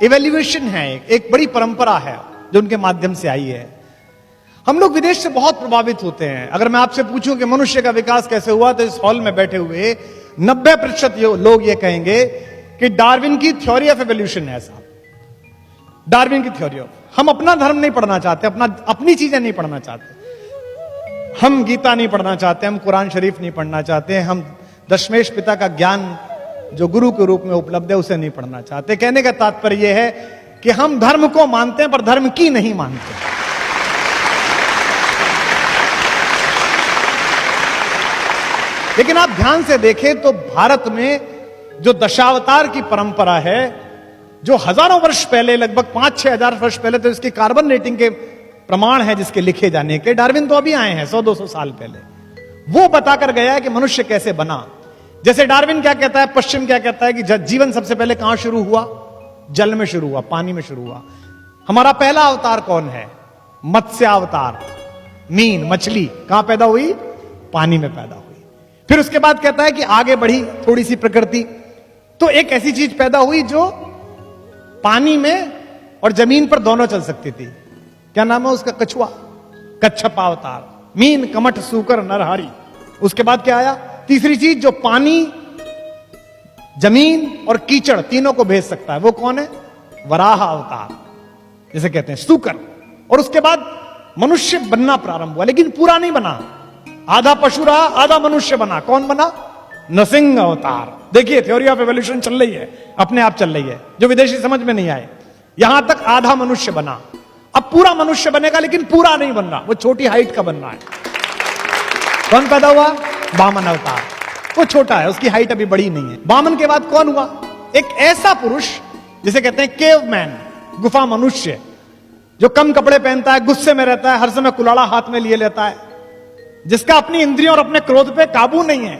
Evaluation है, एक बड़ी परंपरा है जो उनके माध्यम से आई है। हम लोग विदेश से बहुत प्रभावित होते हैं। अगर मैं आपसे पूछूं कि मनुष्य का विकास कैसे हुआ, तो इस हॉल में बैठे हुए 90% लोग ये कहेंगे कि डार्विन की थ्योरी ऑफ एवोल्यूशन है साहब, डार्विन की थ्योरी ऑफ। हम अपना धर्म नहीं पढ़ना चाहते, अपनी चीजें नहीं पढ़ना चाहते, हम गीता नहीं पढ़ना चाहते, हम कुरान शरीफ नहीं पढ़ना चाहते, हम दशमेश पिता का ज्ञान जो गुरु के रूप में उपलब्ध है उसे नहीं पढ़ना चाहते। कहने का तात्पर्य यह है कि हम धर्म को मानते हैं पर धर्म की नहीं मानते। लेकिन आप ध्यान से देखें तो भारत में जो दशावतार की परंपरा है, जो हजारों वर्ष पहले, लगभग 5-6 हजार वर्ष पहले, तो इसकी कार्बन रेटिंग के प्रमाण है जिसके लिखे जाने के। डार्विन तो अभी आए हैं 100-200 साल पहले, वो बताकर गया है कि मनुष्य कैसे बना। जैसे डार्विन क्या कहता है, पश्चिम क्या कहता है कि जीवन सबसे पहले कहां शुरू हुआ? जल में शुरू हुआ, पानी में शुरू हुआ। हमारा पहला अवतार कौन है? मत्स्य अवतार, मीन, मछली कहां पैदा हुई? पानी में पैदा हुई। फिर उसके बाद कहता है कि आगे बढ़ी थोड़ी सी प्रकृति, तो एक ऐसी चीज पैदा हुई जो पानी में और जमीन पर दोनों चल सकती थी। क्या नाम है उसका? कछुआ, कच्छप अवतार। मीन, कमठ, सूकर, नरहारी। उसके बाद क्या आया? तीसरी चीज जो पानी, जमीन और कीचड़ तीनों को भेज सकता है, वो कौन है? वराह अवतार जिसे कहते हैं, सूकर। और उसके बाद मनुष्य बनना प्रारंभ हुआ, लेकिन पूरा नहीं बना। आधा पशु रहा, आधा मनुष्य बना। कौन बना? नरसिंह अवतार। देखिए थ्योरी ऑफ एवोल्यूशन चल रही है, अपने आप चल रही है, जो विदेशी समझ में नहीं आए। यहां तक आधा मनुष्य बना, अब पूरा मनुष्य बनेगा, लेकिन पूरा नहीं बन रहा, वो छोटी हाइट का बन रहा है। कौन पैदा हुआ? वामन अवतार। वो छोटा है, उसकी हाइट अभी बड़ी नहीं है। वामन के बाद कौन हुआ? एक ऐसा पुरुष जिसे कहते हैं केवमैन, गुफा मनुष्य, जो कम कपड़े पहनता है, गुस्से में रहता है, हर समय कुलाड़ा हाथ में लिए लेता है, जिसका अपनी इंद्रियों और अपने क्रोध पे काबू नहीं है,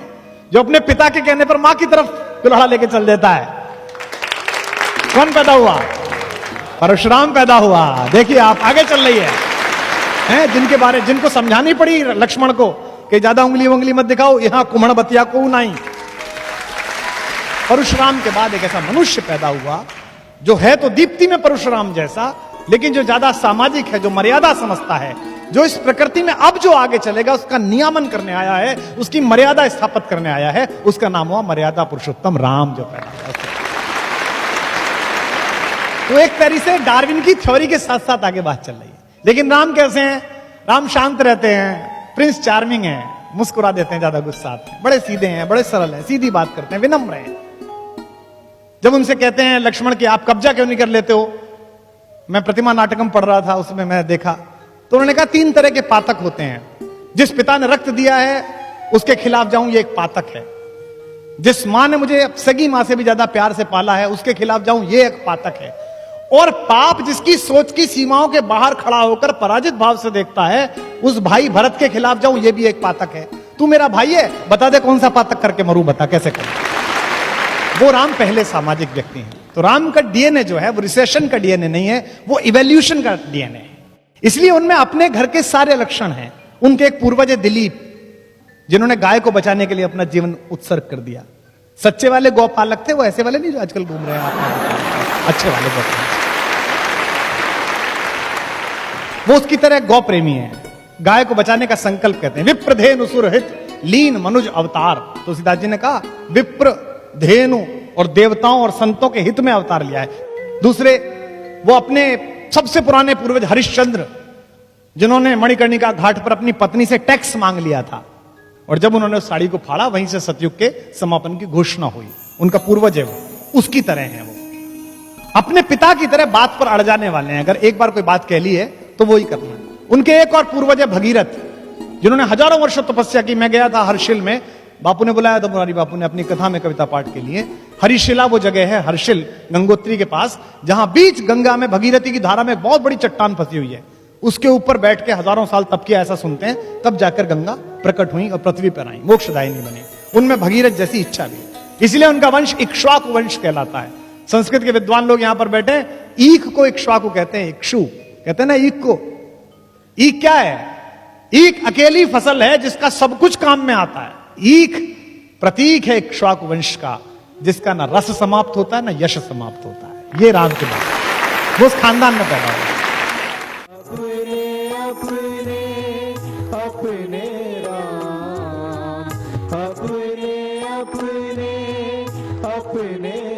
जो अपने पिता के कहने पर मां की तरफ कुल्हाड़ा लेके चल देता है। कौन पैदा हुआ? परशुराम पैदा हुआ। देखिए आप, आगे चल रही है, जिनको समझानी पड़ी लक्ष्मण को कि ज्यादा उंगली मत दिखाओ, यहां कुम्हड़ बतिया को नहीं। परशुराम के बाद एक ऐसा मनुष्य पैदा हुआ जो है तो दीप्ति में परशुराम जैसा, लेकिन जो ज्यादा सामाजिक है, जो मर्यादा समझता है, जो इस प्रकृति में अब जो आगे चलेगा उसका नियामन करने आया है, उसकी मर्यादा स्थापित करने आया है। उसका नाम हुआ मर्यादा पुरुषोत्तम राम, जो पैदा हुआ। तो एक तरीके से डार्विन की थ्योरी के साथ साथ आगे बात चल रही है। लेकिन राम कैसे हैं? राम शांत रहते हैं, प्रिंस चार्मिंग है, मुस्कुरा देते हैं, ज्यादा गुस्सा आते हैं, बड़े सीधे हैं, बड़े सरल हैं, सीधी बात करते हैं, विनम्र हैं। जब उनसे कहते हैं लक्ष्मण कि आप कब्जा क्यों नहीं कर लेते हो, मैं प्रतिमा नाटकम पढ़ रहा था, उसमें मैं देखा, तो उन्होंने कहा 3 तरह के पातक होते हैं। जिस पिता ने रक्त दिया है उसके खिलाफ जाऊं, ये एक पातक है। जिस मां ने मुझे सगी मां से भी ज्यादा प्यार से पाला है, उसके खिलाफ जाऊं, ये एक पातक है। और पाप जिसकी सोच की सीमाओं के बाहर खड़ा होकर पराजित भाव से देखता है, उस भाई भरत के खिलाफ जाऊं, ये भी एक पातक है। तू मेरा भाई है, बता दे कौन सा पातक करके मरूं, बता कैसे करूं। वो राम पहले सामाजिक व्यक्ति हैं। तो राम का डीएनए जो है वो रिसेशन का डीएनए नहीं है, वो इवोल्यूशन का डीएनए है। इसलिए उनमें अपने घर के सारे लक्षण हैं। उनके एक पूर्वज है दिलीप, जिन्होंने गाय को बचाने के लिए अपना जीवन उत्सर्ग कर दिया। सच्चे वाले गौपालक थे वो, ऐसे वाले नहीं जो आजकल घूम रहे हैं, अच्छे वाले गौपालक। वो उसकी तरह गौ प्रेमी है, गाय को बचाने का संकल्प कहते हैं। विप्र धेनु सुरहित लीन मनुज अवतार। तुलसीदास जी ने कहा विप्र, धेनु और देवताओं और संतों के हित में अवतार लिया है। दूसरे, वो अपने सबसे पुराने पूर्वज हरिश्चंद्र, जिन्होंने मणिकर्णिका घाट पर अपनी पत्नी से टैक्स मांग लिया था, और जब उन्होंने उस साड़ी को फाड़ा, वहीं से सतयुग के समापन की घोषणा हुई। उनका पूर्वज है वो, उसकी तरह है वो। अपने पिता की तरह बात पर अड़ जाने वाले हैं। अगर एक बार कोई बात कह ली है तो वो ही करना है। उनके एक और पूर्वज है भगीरथ, जिन्होंने हजारों वर्षों तपस्या की। मैं गया था हर्षिल में, बापू ने बुलाया था, मुरारी बापू ने, अपनी कथा में कविता पाठ के लिए। हरिशिला वो जगह है, हर्षिल गंगोत्री के पास, जहां बीच गंगा में भगीरथी की धारा में एक बहुत बड़ी चट्टान फंसी हुई है। उसके ऊपर बैठ के हजारों साल तप किया, ऐसा सुनते हैं। तब जाकर गंगा प्रकट हुई और पृथ्वी पर आई, मोक्षदायिनी बनी। उनमें भगीरथ जैसी इच्छा भी, इसलिए उनका वंश इक्ष्वाकु वंश कहलाता है। संस्कृत के विद्वान लोग यहां पर बैठे, ईख को इक्ष्वाकु कहते हैं, इक्षु कहते हैं ना ईख को। ईख क्या है? ईख अकेली फसल है जिसका सब कुछ काम में आता है। ईख प्रतीक है इक्ष्वाकु वंश का, जिसका ना रस समाप्त होता है ना यश समाप्त होता है। ये राम की बात। वो उस खानदान में पैदा हुए। अपने राम अपने अपने अपने